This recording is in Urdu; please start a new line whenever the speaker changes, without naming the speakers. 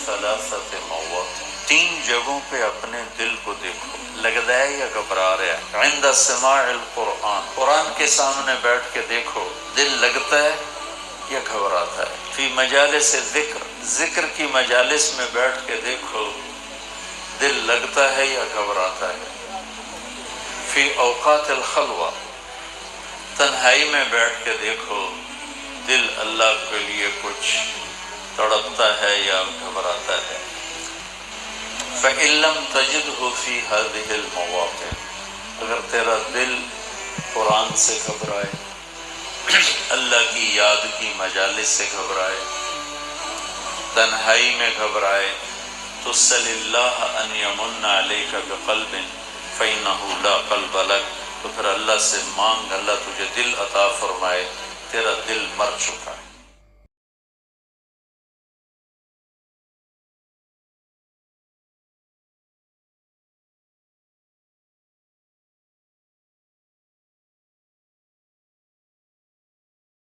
ثلاثة مواطن، تین جگہوں پہ اپنے دل کو دیکھو، لگتا ہے یا گھبرا رہا ہے؟ عند سماع القرآن، قرآن کے سامنے بیٹھ کے دیکھو، دل لگتا ہے یا گھبراتا ہے؟ فی مجالس ذکر، ذکر کی مجالس میں بیٹھ کے دیکھو، دل لگتا ہے یا گھبراتا ہے؟ فی اوقات الخلوہ، تنہائی میں بیٹھ کے دیکھو، دل اللہ کے لیے کچھ تڑپتا ہے یا گھبراتا ہے؟ فَإِن لَّمْ تَجِدْهُ فِي هَذِهِ الْمَوَاطِنِ، اگر تیرا دل قرآن سے گھبرائے، اللہ کی یاد کی مجالس سے گھبرائے، تنہائی میں گھبرائے، تو صلی اللہ ان یمن علیک بقلب فإنہ لا قلب لک، تو پھر اللہ سے مانگ اللہ تجھے دل عطا فرمائے، تیرا دل مر چکا